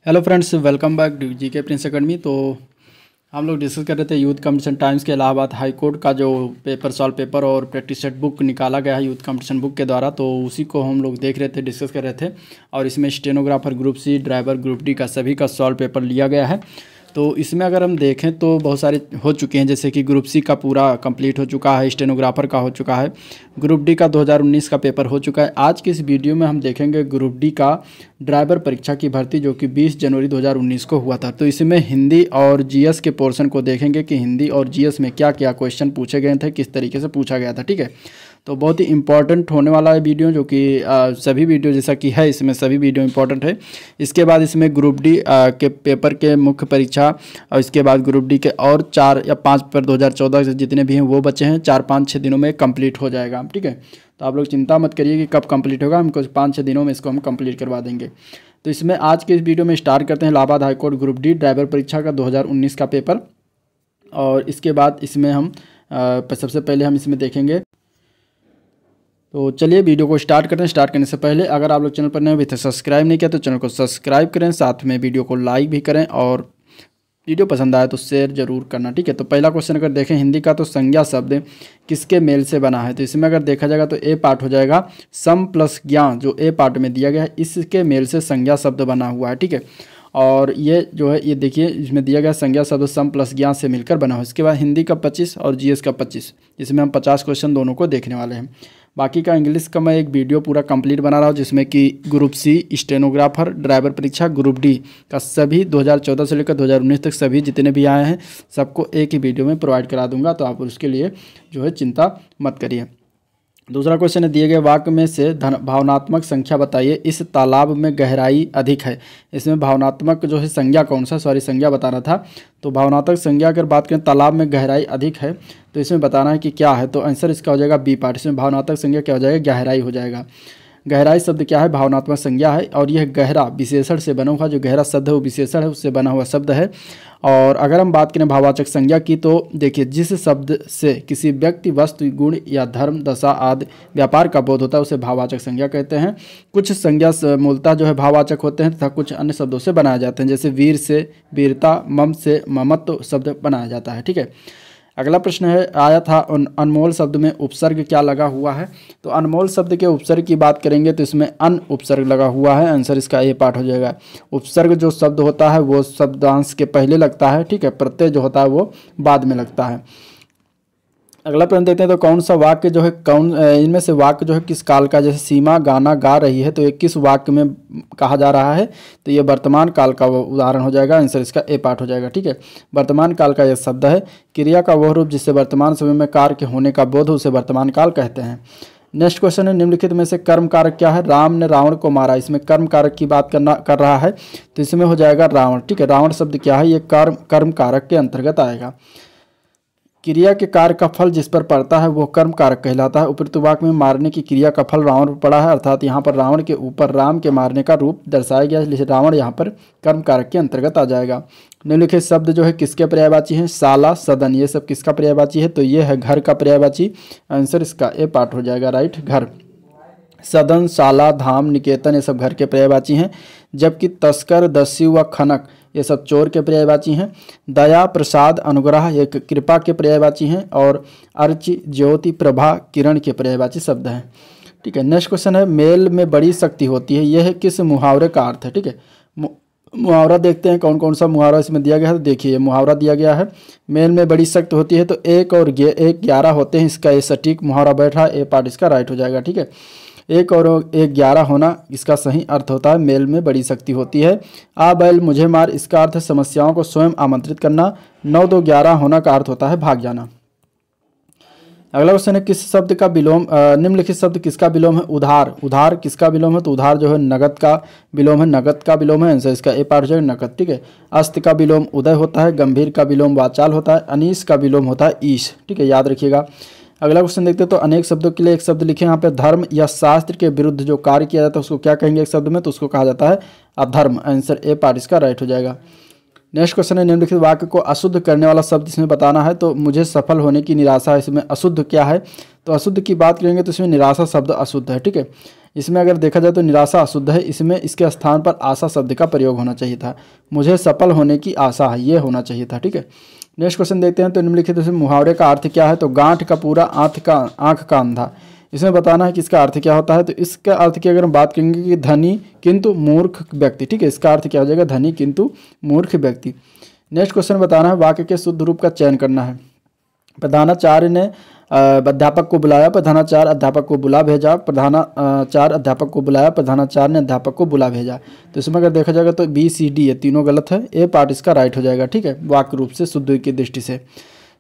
Hello friends, welcome back to GK Prince Academy. तो हम लोग डिस्कस कर रहे थे यूथ कंपटीशन टाइम्स के इलाहाबाद हाई कोर्ट का जो पेपर सॉल्व पेपर और प्रैक्टिस सेट बुक निकाला गया है यूथ कंपटीशन बुक के द्वारा, तो उसी को हम लोग देख रहे थे, डिस्कस कर रहे थे। और इसमें stenographer group C, driver group D का सभी का सॉल्व पेपर लिया गया है। तो इसमें अगर हम देखें तो बहुत सारे हो चुके हैं, जैसे कि ग्रुप सी का पूरा कंप्लीट हो चुका है, स्टेनोग्राफर का हो चुका है, ग्रुप डी का 2019 का पेपर हो चुका है। आज की इस वीडियो में हम देखेंगे ग्रुप डी का ड्राइवर परीक्षा की भर्ती, जो कि 20 जनवरी 2019 को हुआ था। तो इसमें हिंदी और जीएस के पोर्शन को देखेंगे कि हिंदी और जीएस में क्या क्या क्वेश्चन पूछे गए थे, किस तरीके से पूछा गया था। ठीक है, तो बहुत ही इंपॉर्टेंट होने वाला है वीडियो, जो कि सभी वीडियो जैसा कि है इसमें सभी वीडियो इंपॉर्टेंट है। इसके बाद इसमें ग्रुप डी के पेपर के मुख्य परीक्षा, और इसके बाद ग्रुप डी के और 4 या 5 पेपर 2014 से जितने भी हैं वो बचे हैं, 4, 5, 6 दिनों में कंप्लीट हो जाएगा। ठीक है, तो आप लोग चिंता मत करिए कि कब कंप्लीट होगा, हमको 5-6 दिनों में इसको हम कंप्लीट करवा देंगे। तो इसमें आज के इस वीडियो में स्टार्ट करते हैं Allahabad high court group D driver परीक्षा का 2019 का पेपर। और इसके बाद इसमें हम सबसे पहले हम इसमें देखेंगे। तो चलिए वीडियो को स्टार्ट करते हैं। स्टार्ट करने से पहले अगर आप लोग चैनल पर नए अभी तक सब्सक्राइब नहीं किया तो चैनल को सब्सक्राइब करें, साथ में वीडियो को लाइक भी करें, और वीडियो पसंद आए तो शेयर जरूर करना। ठीक है, तो पहला क्वेश्चन अगर देखें हिंदी का, तो संज्ञा शब्द किसके मेल से बना है। तो इसमें अगर देखा जाएगा तो ए पार्ट हो जाएगा, सम प्लस ज्ञा, जो ए पार्ट में दिया गया है इसके मेल से संज्ञा शब्द बना हुआ है। ठीक है, और ये जो है ये देखिए इसमें दिया गया संज्ञा शब्द सम प्लस ज्ञा से मिलकर बना हुआ। इसके बाद हिंदी का 25 और जीएस का 25, इसमें हम 50 क्वेश्चन दोनों को देखने वाले हैं। बाकी का इंग्लिश का मैं एक वीडियो पूरा कंप्लीट बना रहा हूँ, जिसमें कि ग्रुप सी, स्टेनोग्राफर, ड्राइवर परीक्षा, ग्रुप डी का सभी 2014 से लेकर 2019 तक सभी जितने भी आए हैं सबको एक ही वीडियो में प्रोवाइड करा दूंगा। तो आप उसके लिए जो है चिंता मत करिए। दूसरा क्वेश्चन है, दिए गए वाक्य में से भावनात्मक संख्या बताइए, इस तालाब में गहराई अधिक है। इसमें भावनात्मक जो है संज्ञा कौन सा, संज्ञा बताना था। तो भावनात्मक संज्ञा अगर बात करें तालाब में गहराई अधिक है, तो इसमें बताना है कि क्या है। तो आंसर इसका हो जाएगा बी पार्ट। इसमें भावनात्मक संज्ञा क्या हो जाएगा, गहराई हो जाएगा। गहराई शब्द क्या है, भावनात्मक संज्ञा है, और यह गहरा विशेषण से बना हुआ, जो गहरा शब्द है वो विशेषण है, उससे बना हुआ शब्द है। और अगर हम बात करें भाववाचक संज्ञा की, तो देखिए जिस शब्द से किसी व्यक्ति, वस्तु, गुण या धर्म, दशा आदि व्यापार का बोध होता है उसे भाववाचक संज्ञा कहते हैं। कुछ संज्ञा मूलतः जो है भाववाचक होते हैं तथा कुछ अन्य शब्दों से बनाए जाते हैं, जैसे वीर से वीरता, मम से ममत्व शब्द बनाया जाता है। ठीक है, अगला प्रश्न है, आया था अनमोल शब्द में उपसर्ग क्या लगा हुआ है। तो अनमोल शब्द के उपसर्ग की बात करेंगे तो इसमें अन उपसर्ग लगा हुआ है। आंसर इसका ए पार्ट हो जाएगा। उपसर्ग जो शब्द होता है वो शब्दांश के पहले लगता है। ठीक है, प्रत्यय जो होता है वो बाद में लगता है। अगला प्रश्न देखते हैं, तो कौन सा वाक्य जो है, इनमें से वाक्य जो है किस काल का, जैसे सीमा गाना गा रही है, तो ये किस वाक्य में कहा जा रहा है। तो ये वर्तमान काल का उदाहरण हो जाएगा। आंसर इसका ए पार्ट हो जाएगा। ठीक है, वर्तमान काल का यह शब्द है। क्रिया का वह रूप जिससे वर्तमान समय में कार्य के होने का बोध, उसे वर्तमान काल कहते हैं। नेक्स्ट क्वेश्चन है, निम्नलिखित में से कर्म कारक क्या है। राम ने रावण को मारा, इसमें कर्म कारक की बात कर रहा है, तो इसमें हो जाएगा रावण। ठीक है, रावण शब्द क्या है, ये कर्म कारक के अंतर्गत आएगा। क्रिया के कार्य का फल जिस पर पड़ता है वो कर्म कारक कहलाता है। उपरोक्त वाक्य में मारने की क्रिया का फल रावण पर पड़ा है, अर्थात यहाँ पर रावण के ऊपर राम के मारने का रूप दर्शाया गया है, इसलिए रावण यहाँ पर कर्म कारक के अंतर्गत आ जाएगा। निम्नलिखित शब्द जो है किसके पर्यायवाची हैं, शाला, सदन, ये सब किसका पर्यायवाची है। तो ये है घर का पर्यायवाची। आंसर इसका ए पार्ट हो जाएगा, राइट। घर, सदन, शाला, धाम, निकेतन ये सब घर के पर्यायवाची हैं, जबकि तस्कर, दस्यु व खनक ये सब चोर के पर्यायवाची हैं। दया, प्रसाद, अनुग्रह ये कृपा के पर्यायवाची हैं, और अर्ची, ज्योति, प्रभा, किरण के पर्यायवाची शब्द हैं। ठीक है, नेक्स्ट क्वेश्चन है, मेल में बड़ी शक्ति होती है, यह किस मुहावरे का अर्थ है। ठीक है, मुहावरा देखते हैं कौन कौन सा मुहावरा इसमें दिया गया है। तो देखिए मुहावरा दिया गया है, मेल में बड़ी शक्ति होती है, तो 1 और 1 11 होते हैं, इसका ये सटीक मुहावरा बैठ रहा है, ए पार्ट इसका राइट हो जाएगा। ठीक है, 1 और 1 11 होना इसका सही अर्थ होता है, मेल में बड़ी शक्ति होती है। आ बैल मुझे मार, इसका अर्थ है समस्याओं को स्वयं आमंत्रित करना। 9 2 11 होना का अर्थ होता है भाग जाना। अगला क्वेश्चन है, किस शब्द का विलोम, निम्नलिखित शब्द किसका विलोम है। उधार, उधार किसका विलोम है। तो उधार जो है नगद का विलोम है, नगद का विलोम है। आंसर इसका ए पार्ट हो जाएगा, नगद। ठीक है, अस्त का विलोम उदय होता है, गंभीर का विलोम वाचाल होता है, अनीस का विलोम होता है ईश। ठीक है, याद रखिएगा। अगला क्वेश्चन देखते हैं, तो अनेक शब्दों के लिए एक शब्द लिखे। यहाँ पे धर्म या शास्त्र के विरुद्ध जो कार्य किया जाता है उसको क्या कहेंगे एक शब्द में, तो उसको कहा जाता है अधर्म। आंसर ए पार्ट इसका राइट हो जाएगा। नेक्स्ट क्वेश्चन है, निम्नलिखित वाक्य को अशुद्ध करने वाला शब्द इसमें बताना है। तो मुझे सफल होने की निराशा है, इसमें अशुद्ध क्या है। तो अशुद्ध की बात करेंगे तो इसमें निराशा शब्द अशुद्ध है। ठीक है, इसमें अगर देखा जाए तो निराशा अशुद्ध है, इसमें इसके स्थान पर आशा शब्द का प्रयोग होना चाहिए था। मुझे सफल होने की आशा है, ये होना चाहिए था। ठीक है, नेक्स्ट क्वेश्चन देखते हैं। तो निम्नलिखित में मुहावरे का अर्थ क्या है? तो गांठ का पूरा आंख का अंधा। इसमें बताना है कि इसका अर्थ क्या होता है। तो इसका अर्थ की अगर हम बात करेंगे कि धनी किंतु मूर्ख व्यक्ति। ठीक है, इसका अर्थ क्या हो जाएगा? धनी किंतु मूर्ख व्यक्ति। नेक्स्ट क्वेश्चन बताना है वाक्य के शुद्ध रूप का चयन करना है। प्रधानाचार्य ने अध्यापक को बुलाया, प्रधानाचार्य अध्यापक को बुला भेजा, प्रधानाचार्य अध्यापक को बुलाया, प्रधानाचार्य ने अध्यापक को बुला भेजा। तो इसमें अगर देखा जाएगा तो बी सी डी ये तीनों गलत है, ए पार्ट इसका राइट हो जाएगा। ठीक है, वाक्य रूप से शुद्ध की दृष्टि से।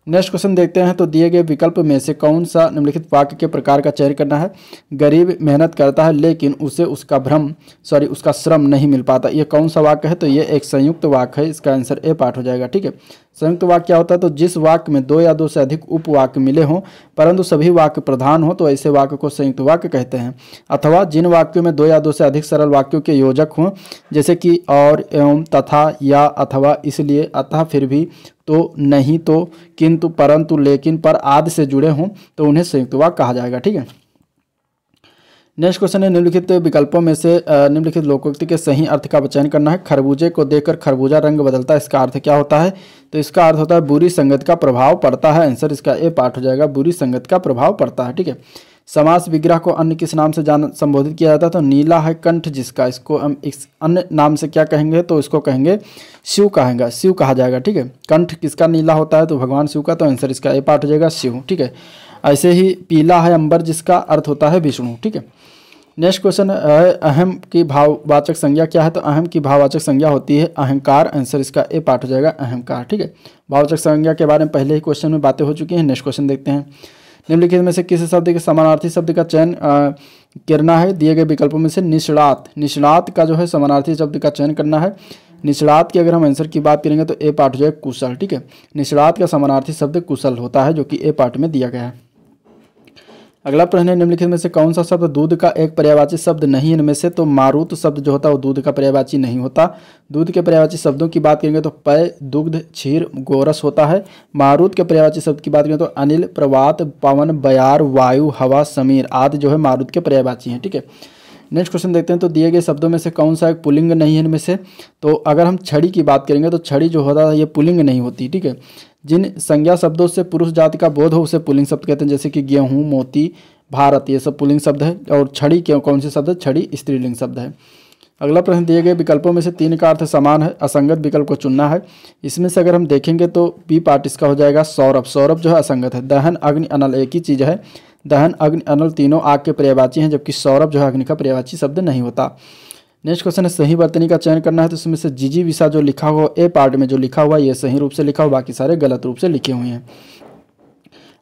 नेक्स्ट क्वेश्चन देखते हैं। तो दिए गए विकल्प में से कौन सा निम्नलिखित वाक्य के प्रकार का चयन करना है? गरीब मेहनत करता है लेकिन उसे उसका श्रम नहीं मिल पाता। ये कौन सा वाक्य है? तो ये एक संयुक्त वाक्य है, इसका आंसर ए पार्ट हो जाएगा। ठीक है, संयुक्त वाक्य क्या होता है? तो जिस वाक्य में दो या दो से अधिक उपवाक्य मिले हों परंतु सभी वाक्य प्रधान हो तो ऐसे वाक्य को संयुक्त वाक्य कहते हैं। अथवा जिन वाक्यों में दो या दो से अधिक सरल वाक्यों के योजक हों, जैसे कि और, एवं, तथा, या, अथवा, इसलिए, अतः, फिर भी, तो, नहीं, तो, किंतु, परंतु, लेकिन, पर आदि से जुड़े हों तो उन्हें संयुक्त वाक्य कहा जाएगा। ठीक है, नेक्स्ट क्वेश्चन है निम्नलिखित विकल्पों में से निम्नलिखित लोकोक्ति के सही अर्थ का चयन करना है। खरबूजे को देखकर खरबूजा रंग बदलता है, इसका अर्थ क्या होता है? तो इसका अर्थ होता है बुरी संगत का प्रभाव पड़ता है। आंसर इसका ए पार्ट हो जाएगा, बुरी संगत का प्रभाव पड़ता है। ठीक है, समास विग्रह को अन्य किस नाम से संबोधित किया जाता है? तो नीला है कंठ जिसका, इसको हम इस अन्य नाम से क्या कहेंगे? तो इसको कहेंगे शिव कहेंगे, शिव कहा जाएगा। ठीक है, कंठ किसका नीला होता है? तो भगवान शिव का। तो आंसर इसका ए पार्ट हो जाएगा शिव। ठीक है, ऐसे ही पीला है अंबर जिसका अर्थ होता है विष्णु। ठीक है, नेक्स्ट क्वेश्चन है अहम की भाववाचक संज्ञा क्या है? तो अहम की भाववाचक संज्ञा होती है अहंकार। आंसर इसका ए पार्ट हो जाएगा अहंकार। ठीक है, भाववाचक संज्ञा के बारे में पहले ही क्वेश्चन में बातें हो चुकी हैं। नेक्स्ट क्वेश्चन देखते हैं। निम्नलिखित में से किस शब्द के समानार्थी शब्द का चयन करना है? दिए गए विकल्पों में से निष्णात, निष्णात का जो है समानार्थी शब्द का चयन करना है। निष्णात की अगर हम आंसर की बात करेंगे तो ए पार्ट हो जाएगा कुशल। ठीक है, निष्णात का समानार्थी शब्द कुशल होता है जो कि ए पार्ट में दिया गया है। अगला प्रश्न है निम्नलिखित में से कौन सा शब्द दूध का एक पर्यायवाची शब्द नहीं? इनमें से तो मारुत शब्द जो होता है वो दूध का पर्यायवाची नहीं होता। दूध के पर्यायवाची शब्दों की बात करेंगे तो पय, दुग्ध, क्षीर, गोरस होता है। मारुत के पर्यायवाची शब्द की बात करें तो अनिल, प्रवात, पवन, बयार, वायु, हवा, समीर आदि जो है मारुत के पर्यायवाची हैं। ठीक है, नेक्स्ट क्वेश्चन देखते हैं। तो दिए गए शब्दों में से कौन सा एक पुल्लिंग नहीं है इनमें से? तो अगर हम छड़ी की बात करेंगे तो छड़ी जो होता है ये पुल्लिंग नहीं होती। ठीक है, जिन संज्ञा शब्दों से पुरुष जाति का बोध हो उसे पुल्लिंग शब्द कहते हैं, जैसे कि गेहूं, मोती, भारत, ये सब पुल्लिंग शब्द है। और छड़ी कौन से शब्द है? छड़ी स्त्रीलिंग शब्द है। अगला प्रश्न दिए गए विकल्पों में से तीन का अर्थ समान है, असंगत विकल्प को चुनना है। इसमें से अगर हम देखेंगे तो बी पार्ट इसका हो जाएगा सौरभ। सौरभ जो है असंगत है। दहन, अग्नि, अनल एक ही चीज़ है। दहन, अग्नि, अनल तीनों आग के पर्यायवाची हैं जबकि सौरभ जो है अग्नि का पर्यायवाची शब्द नहीं होता। नेक्स्ट क्वेश्चन है सही वर्तनी का चयन करना है। तो इसमें से जीजी विसा जो लिखा हुआ ए पार्ट में जो लिखा हुआ ये सही रूप से लिखा हुआ, बाकी सारे गलत रूप से लिखे हुए हैं।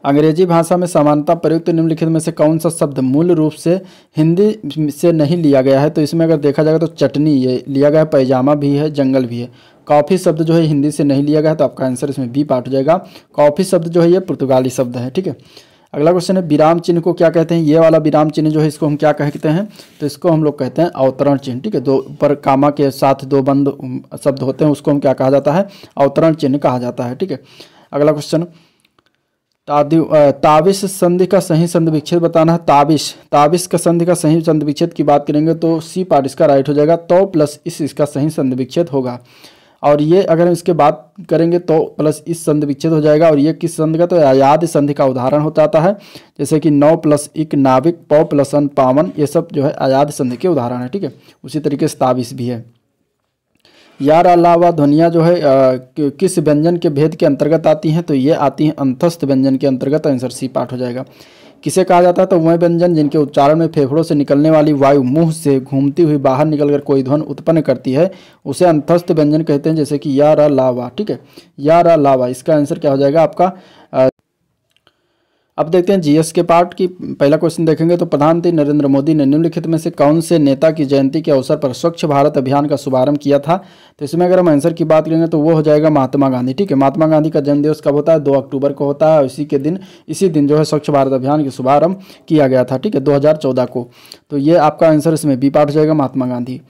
अंग्रेजी भाषा में समानता प्रयुक्त निम्नलिखित में से कौन सा शब्द मूल रूप से हिंदी से नहीं लिया गया है? तो इसमें अगर देखा जाएगा तो चटनी ये लिया गया है, पैजामा भी है, जंगल भी है। कॉफ़ी शब्द जो है हिंदी से नहीं लिया गया है, तो आपका आंसर इसमें बी पार्ट हो जाएगा। कॉफ़ी शब्द जो है ये पुर्तगाली शब्द है। ठीक है, अगला क्वेश्चन है विराम चिन्ह को क्या कहते हैं? ये वाला विराम चिन्ह जो है इसको हम क्या कहते हैं? तो इसको हम लोग कहते हैं अवतरण चिन्ह। ठीक है, दो पर कामा के साथ दो बंद शब्द होते हैं उसको हम क्या कहा जाता है? अवतरण चिन्ह कहा जाता है। ठीक है, अगला क्वेश्चन ताबिश संधि का सही संधि विच्छेद बताना है। ताबिश का संधि का सही संधि विच्छेद की बात करेंगे तो सी पार्ट इसका राइट हो जाएगा। तो प्लस इस इसका सही संधि विच्छेद होगा। और ये अगर हम इसके बात करेंगे तो प्लस इस संधि विच्छेद हो जाएगा। और ये किस संधि का? तो अयाद संधि का उदाहरण हो जाता है, जैसे कि नौ प्लस इक नाविक, पौ प्लस अन पावन, ये सब जो है अयाद संधि के उदाहरण है। ठीक है, उसी तरीके से ताबिश भी है। यार अलावा ध्वनियाँ जो है किस व्यंजन के भेद के अंतर्गत आती हैं? तो ये आती हैं अंतस्थ व्यंजन के अंतर्गत। आंसर सी पार्ट हो जाएगा। किसे कहा जाता है? तो वह व्यंजन जिनके उच्चारण में फेफड़ों से निकलने वाली वायु मुंह से घूमती हुई बाहर निकलकर कोई ध्वनि उत्पन्न करती है उसे अंतस्थ व्यंजन कहते हैं, जैसे कि यार अलावा। ठीक है, यार अलावा इसका आंसर क्या हो जाएगा आपका? अब देखते हैं जीएस के पार्ट की। पहला क्वेश्चन देखेंगे तो प्रधानमंत्री नरेंद्र मोदी ने निम्नलिखित में से कौन से नेता की जयंती के अवसर पर स्वच्छ भारत अभियान का शुभारंभ किया था? तो इसमें अगर हम आंसर की बात करेंगे तो वो हो जाएगा महात्मा गांधी। ठीक है, महात्मा गांधी का जन्मदिवस कब होता है? 2 अक्टूबर को होता है। इसी दिन जो है स्वच्छ भारत अभियान का शुभारंभ किया गया था। ठीक है, 2014 को। तो ये आपका आंसर इसमें बी पार्ट हो जाएगा, महात्मा गांधी।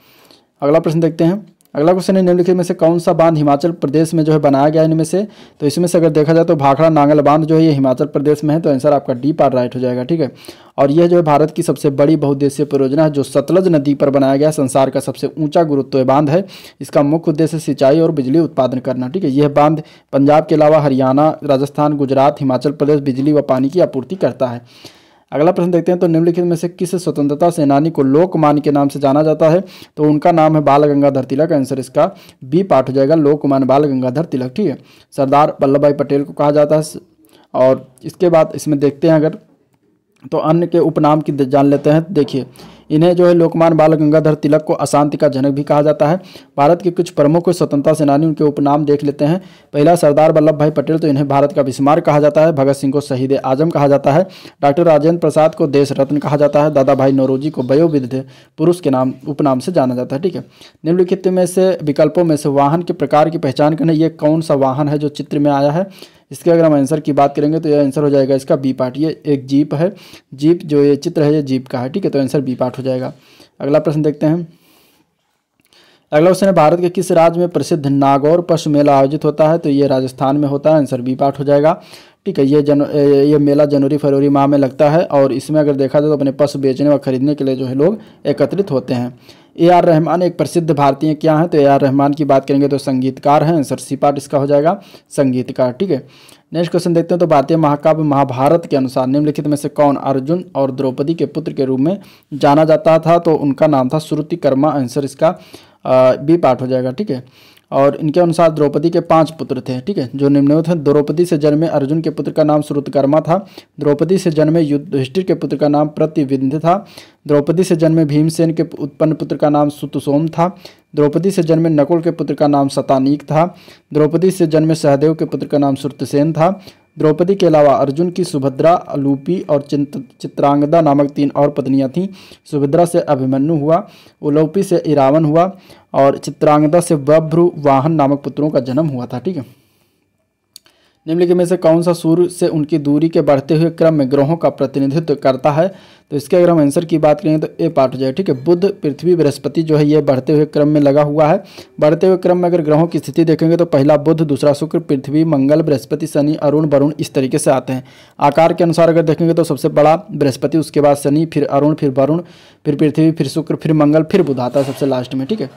अगला प्रश्न देखते हैं। अगला क्वेश्चन है निम्नलिखित में से कौन सा बांध हिमाचल प्रदेश में जो है बनाया गया इनमें से, तो इसमें से अगर देखा जाए तो भाखड़ा नांगल बांध जो है ये हिमाचल प्रदेश में है, तो आंसर आपका डी पार्ट राइट हो जाएगा। ठीक है, और यह जो है भारत की सबसे बड़ी बहुउद्देशीय परियोजना है जो सतलज नदी पर बनाया गया संसार का सबसे ऊंचा गुरुत्वीय बांध है। इसका मुख्य उद्देश्य सिंचाई और बिजली उत्पादन करना। ठीक है, यह बांध पंजाब के अलावा हरियाणा, राजस्थान, गुजरात, हिमाचल प्रदेश बिजली व पानी की आपूर्ति करता है। अगला प्रश्न देखते हैं, तो निम्नलिखित में से किस स्वतंत्रता सेनानी को लोकमान्य के नाम से जाना जाता है, तो उनका नाम है बाल गंगाधर तिलक। आंसर इसका बी पार्ट हो जाएगा, लोकमान्य बाल गंगाधर तिलक। ठीक है, सरदार वल्लभ भाई पटेल को कहा जाता है। और इसके बाद इसमें देखते हैं अगर तो अन्य के उपनाम की जान लेते हैं। देखिए, इन्हें जो है लोकमान्य बाल गंगाधर तिलक को अशांति का जनक भी कहा जाता है। भारत के कुछ प्रमुख स्वतंत्रता सेनानी उनके उपनाम देख लेते हैं। पहला सरदार वल्लभ भाई पटेल, तो इन्हें भारत का बिस्मार्क कहा जाता है। भगत सिंह को शहीद आजम कहा जाता है। डॉक्टर राजेंद्र प्रसाद को देश रत्न कहा जाता है। दादा भाई नौरोजी को वयोवृद्ध पुरुष के नाम उपनाम से जाना जाता है। ठीक है, निम्नलिखित में से विकल्पों में से वाहन के प्रकार की पहचान करना, ये कौन सा वाहन है जो चित्र में आया है। इसके अगर हम आंसर की बात करेंगे तो यह आंसर हो जाएगा इसका बी पार्ट। ये एक जीप है, जीप जो ये चित्र है ये जीप का है। ठीक है, तो आंसर बी पार्ट हो जाएगा। अगला प्रश्न देखते हैं। अगला क्वेश्चन है, भारत के किस राज्य में प्रसिद्ध नागौर पशु मेला आयोजित होता है, तो ये राजस्थान में होता है। आंसर बी पार्ट हो जाएगा। ठीक है, ये मेला जनवरी फरवरी माह में लगता है और इसमें अगर देखा जाए तो अपने पशु बेचने व खरीदने के लिए जो है लोग एकत्रित होते हैं। ए आर रहमान एक प्रसिद्ध भारतीय क्या है, तो ए आर रहमान की बात करेंगे तो संगीतकार हैं। आंसर सी पार्ट इसका हो जाएगा, संगीतकार। ठीक है, नेक्स्ट क्वेश्चन देखते हैं, तो भारतीय महाकाव्य महाभारत के अनुसार निम्नलिखित में से कौन अर्जुन और द्रौपदी के पुत्र के रूप में जाना जाता था, तो उनका नाम था श्रुतिकर्मा। आंसर इसका बी पार्ट हो जाएगा। ठीक है, और इनके अनुसार द्रौपदी के 5 पुत्र थे। ठीक है, जो निम्नलिखित हैं, द्रौपदी से जन्मे अर्जुन के पुत्र का नाम श्रुतकर्मा था। द्रौपदी से जन्मे युधिष्ठिर के पुत्र का नाम प्रतिविंध्य था। द्रौपदी से जन्मे भीमसेन के उत्पन्न पुत्र का नाम सुतसोम था। द्रौपदी से जन्मे नकुल के पुत्र का नाम शतानीक था। द्रौपदी से जन्मे सहदेव के पुत्र का नाम श्रुतसेन था। द्रौपदी के अलावा अर्जुन की सुभद्रा, अलूपी और चित्रांगदा नामक 3 और पत्नियां थीं। सुभद्रा से अभिमन्यु हुआ, उलूपी से इरावन हुआ और चित्रांगदा से बभ्रु वाहन नामक पुत्रों का जन्म हुआ था। ठीक है, निम्नलिखित में से कौन सा सूर्य से उनकी दूरी के बढ़ते हुए क्रम में ग्रहों का प्रतिनिधित्व करता है, तो इसके अगर हम आंसर की बात करेंगे तो ए पार्ट हो जाएगा। ठीक है, बुध, पृथ्वी, बृहस्पति जो है ये बढ़ते हुए क्रम में लगा हुआ है। बढ़ते हुए क्रम में अगर ग्रहों की स्थिति देखेंगे तो पहला बुध, दूसरा शुक्र, पृथ्वी, मंगल, बृहस्पति, शनि, अरुण, वरुण इस तरीके से आते हैं। आकार के अनुसार अगर देखेंगे तो सबसे बड़ा बृहस्पति, उसके बाद शनि, फिर अरुण, फिर वरुण, फिर पृथ्वी, फिर शुक्र, फिर मंगल, फिर बुध आता है सबसे लास्ट में। ठीक है,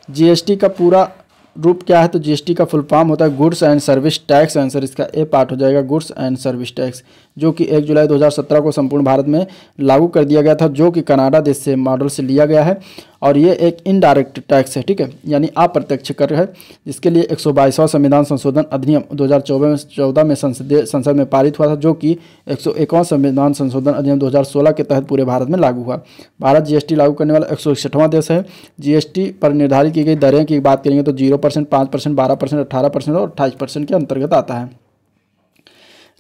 जीएसटी का पूरा रूप क्या है, तो जीएसटी का फुल फॉर्म होता है goods and service tax. Answer इसका ए पार्ट हो जाएगा, गुड्स एंड सर्विस टैक्स, जो कि 1 जुलाई 2017 को संपूर्ण भारत में लागू कर दिया गया था, जो कि कनाडा देश से मॉडल से लिया गया है। और ये एक इनडायरेक्ट टैक्स है। ठीक है, यानी अप्रत्यक्ष कर है, जिसके लिए 122वां संविधान संशोधन अधिनियम 2014 में संसद में पारित हुआ था, जो कि 101वां संविधान संशोधन अधिनियम 2016 के तहत पूरे भारत में लागू हुआ। भारत जीएसटी लागू करने वाला 161वां देश है। जीएसटी पर निर्धारित की गई दरें की बात करेंगे तो 0%, 5%, 12%, 18% और 28% के अंतर्गत आता है।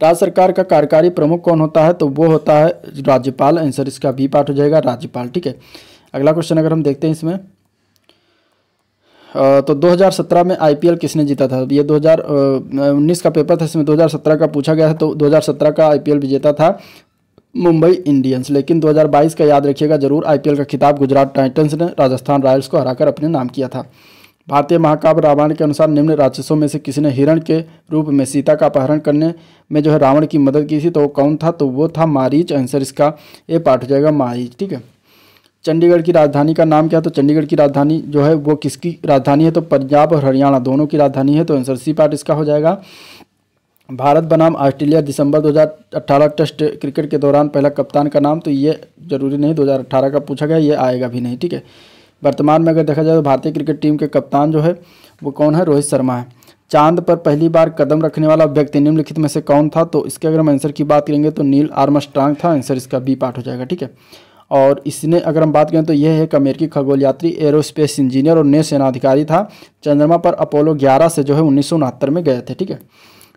राज्य सरकार का कार्यकारी प्रमुख कौन होता है, तो वो होता है राज्यपाल। आंसर इसका बी पार्ट हो जाएगा, राज्यपाल। ठीक है, अगला क्वेश्चन अगर हम देखते हैं इसमें, तो 2017 में आईपीएल किसने जीता था। ये 2019 का पेपर था, इसमें 2017 का पूछा गया है। तो 2017 का आईपीएल विजेता था मुंबई इंडियंस, लेकिन 2022 का याद रखिएगा जरूर, आईपीएल का खिताब गुजरात टाइटंस ने राजस्थान रॉयल्स को हराकर अपने नाम किया था। भारतीय महाकाव्य रामायण के अनुसार निम्न राक्षसों में से किसी ने हिरण के रूप में सीता का अपहरण करने में जो है रावण की मदद की थी, तो वो कौन था, तो वो था मारीच। आंसर इसका ए पार्ट हो जाएगा, मारीच। ठीक है, चंडीगढ़ की राजधानी का नाम क्या है, तो चंडीगढ़ की राजधानी जो है वो किसकी राजधानी है, तो पंजाब और हरियाणा दोनों की राजधानी है। तो आंसर सी पार्ट इसका हो जाएगा। भारत बनाम ऑस्ट्रेलिया दिसंबर 2018 टेस्ट क्रिकेट के दौरान पहला कप्तान का नाम, तो ये जरूरी नहीं 2018 का पूछा गया, ये आएगा भी नहीं। ठीक है, वर्तमान में अगर देखा जाए तो भारतीय क्रिकेट टीम के कप्तान जो है वो कौन है, रोहित शर्मा है। चांद पर पहली बार कदम रखने वाला व्यक्ति निम्नलिखित में से कौन था, तो इसके अगर हम आंसर की बात करेंगे तो नील आर्मस्ट्रांग था। आंसर इसका बी पार्ट हो जाएगा। ठीक है, और इसने अगर हम बात करें तो यह एक अमेरिकी खगोल यात्री, एरोस्पेस इंजीनियर और नौ सेनाधिकारी था। चंद्रमा पर अपोलो 11 से जो है 1969 में गए थे। ठीक है,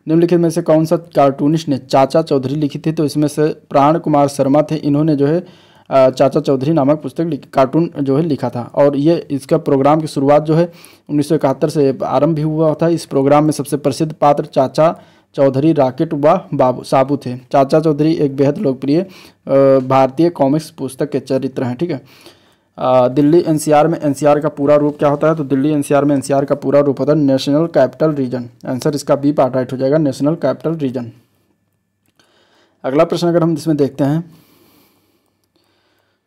निम्नलिखित में से कौन सा कार्टूनिस्ट ने चाचा चौधरी लिखी थी, तो इसमें से प्राण कुमार शर्मा थे। इन्होंने जो है चाचा चौधरी नामक पुस्तक कार्टून जो है लिखा था, और ये इसका प्रोग्राम की शुरुआत जो है 1971 से आरंभ भी हुआ था। इस प्रोग्राम में सबसे प्रसिद्ध पात्र चाचा चौधरी, रॉकेट व बाबू साबू थे। चाचा चौधरी एक बेहद लोकप्रिय भारतीय कॉमिक्स पुस्तक के चरित्र हैं। ठीक है, दिल्ली एनसीआर में एनसीआर का पूरा रूप क्या होता है? तो दिल्ली एनसीआर में एनसीआर का पूरा रूप होता है नेशनल कैपिटल रीजन। आंसर इसका बी पार्ट राइट हो जाएगा, नेशनल कैपिटल रीजन। अगला प्रश्न अगर हम इसमें देखते हैं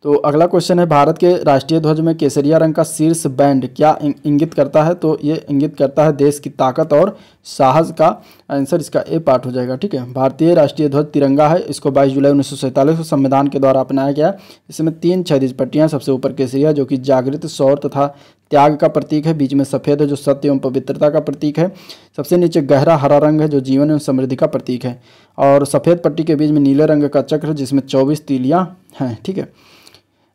तो अगला क्वेश्चन है, भारत के राष्ट्रीय ध्वज में केसरिया रंग का शीर्ष बैंड क्या इंगित करता है? तो ये इंगित करता है देश की ताकत और साहस का। आंसर इसका ए पार्ट हो जाएगा। ठीक है, भारतीय राष्ट्रीय ध्वज तिरंगा है। इसको 22 जुलाई 1947 को संविधान के द्वारा अपनाया गया। इसमें 3 क्षैतिज पट्टियां, सबसे ऊपर केसरिया जो कि जागृत, शौर्य तथा त्याग का प्रतीक है। बीच में सफ़ेद है जो सत्य एवं पवित्रता का प्रतीक है। सबसे नीचे गहरा हरा रंग है जो जीवन एवं समृद्धि का प्रतीक है। और सफ़ेद पट्टी के बीच में नीले रंग का चक्र है जिसमें 24 तीलियाँ हैं। ठीक है,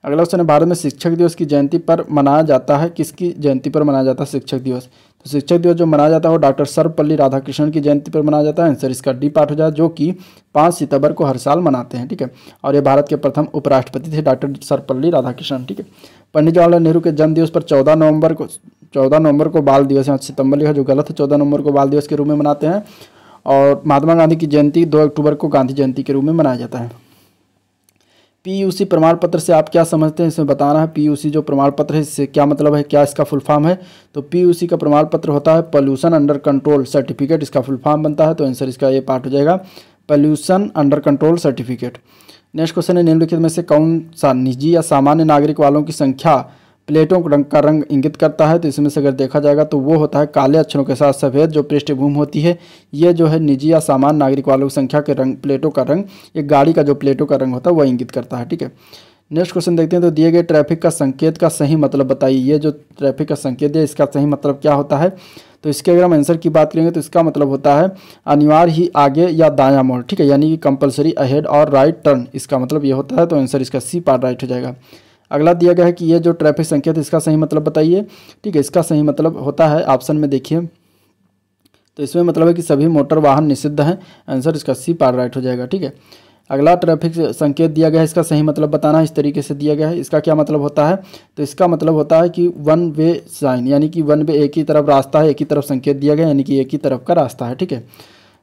अगला क्वेश्चन है, भारत में शिक्षक दिवस की जयंती पर मनाया जाता है, किसकी जयंती पर मनाया जाता है शिक्षक दिवस? तो शिक्षक दिवस जो मनाया जाता है वो डॉक्टर सर्वपल्ली राधाकृष्णन की जयंती पर मनाया जाता है। आंसर इसका डी पार्ट हो जाए, जो कि 5 सितंबर को हर साल मनाते हैं। ठीक है, और ये भारत के प्रथम उपराष्ट्रपति थे डॉक्टर सर्वपल्ली राधाकृष्णन। ठीक है, पंडित जवाहरलाल नेहरू के जन्म दिवस पर 14 नवंबर को बाल दिवस, यहाँ सितंबर लिखा जो गलत है, 14 नवंबर को बाल दिवस के रूप में मनाते हैं। और महात्मा गांधी की जयंती 2 अक्टूबर को गांधी जयंती के रूप में मनाया जाता है। पीयूसी प्रमाण पत्र से आप क्या समझते हैं, इसमें बताना है। पीयूसी जो प्रमाण पत्र है इससे क्या मतलब है, क्या इसका फुल फॉर्म है? तो पीयूसी का प्रमाण पत्र होता है पॉल्यूशन अंडर कंट्रोल सर्टिफिकेट, इसका फुल फॉर्म बनता है। तो आंसर इसका ये पार्ट हो जाएगा, pollution under control certificate. Next question है, निम्नलिखित में से कौन सा निजी या सामान्य नागरिक वालों की संख्या प्लेटों का रंग इंगित करता है? तो इसमें से अगर देखा जाएगा तो वो होता है काले अक्षरों के साथ सफ़ेद जो पृष्ठभूमि होती है। ये जो है निजी या सामान्य नागरिक वालों की संख्या के रंग, प्लेटों का रंग, ये गाड़ी का जो प्लेटों का रंग होता है वह इंगित करता है। ठीक है, नेक्स्ट क्वेश्चन देखते हैं, तो दिए गए ट्रैफिक का संकेत का सही मतलब बताइए। ये जो ट्रैफिक का संकेत है इसका सही मतलब क्या होता है? तो इसके अगर हम आंसर की बात करेंगे तो इसका मतलब होता है अनिवार्य ही आगे या दायां मोड़। ठीक है, यानी कि कंपलसरी अहेड और राइट टर्न, इसका मतलब ये होता है। तो आंसर इसका सी पार्ट राइट हो जाएगा। अगला दिया गया है कि ये जो ट्रैफिक संकेत है इसका सही मतलब बताइए। ठीक है, इसका सही मतलब होता है, ऑप्शन में देखिए तो इसमें मतलब है कि सभी मोटर वाहन निषिद्ध हैं। आंसर इसका सी पार्ट राइट हो जाएगा। ठीक है, अगला ट्रैफिक संकेत दिया गया है, इसका सही मतलब बताना है। इस तरीके से दिया गया है, इसका क्या मतलब होता है? तो इसका मतलब होता है कि वन वे साइन, यानी कि वन वे एक ही तरफ रास्ता है, एक ही तरफ संकेत दिया गया, यानी कि एक ही तरफ का रास्ता है। ठीक है,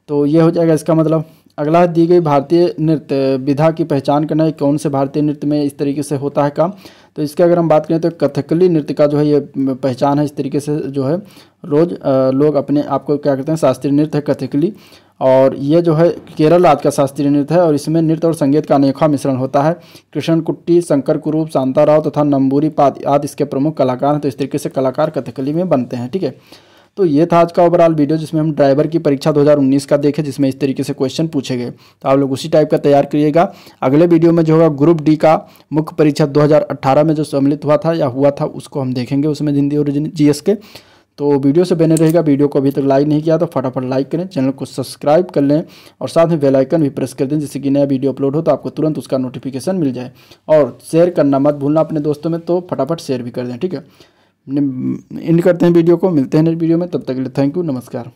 तो ये हो जाएगा इसका मतलब। अगला है, दी गई भारतीय नृत्य विधा की पहचान करना है, कौन से भारतीय नृत्य में इस तरीके से होता है काम? तो इसके अगर हम बात करें तो कथकली नृत्य का जो है ये पहचान है। इस तरीके से जो है रोज़ लोग अपने आप को क्या कहते हैं, शास्त्रीय नृत्य है कथकली। और ये जो है केरल राज्य का शास्त्रीय नृत्य है और इसमें नृत्य और संगीत का अनोखा मिश्रण होता है। कृष्ण कुट्टी, शंकर कुरूप, शांता राव तथा नंबूरी पाद आदि इसके प्रमुख कलाकार हैं। तो इस तरीके से कलाकार कथकली में बनते हैं। ठीक है, तो ये था आज का ओवरऑल वीडियो जिसमें हम ड्राइवर की परीक्षा 2019 का देखें, जिसमें इस तरीके से क्वेश्चन पूछे गए। तो आप लोग उसी टाइप का तैयार करिएगा। अगले वीडियो में जो होगा ग्रुप डी का मुख्य परीक्षा 2018 में जो सम्मिलित हुआ था या हुआ था उसको हम देखेंगे, उसमें हिंदी और जीएस के। तो वीडियो से बने रहेगा। वीडियो को अभी तक लाइक नहीं किया तो फटाफट लाइक करें, चैनल को सब्सक्राइब कर लें और साथ में बेल आइकन भी प्रेस कर दें, जिससे कि नया वीडियो अपलोड हो तो आपको तुरंत उसका नोटिफिकेशन मिल जाए। और शेयर करना मत भूलना अपने दोस्तों में, तो फटाफट शेयर भी कर दें। ठीक है, एंड करते हैं वीडियो को, मिलते हैं नेक्स्ट वीडियो में, तब तक के लिए थैंक यू, नमस्कार।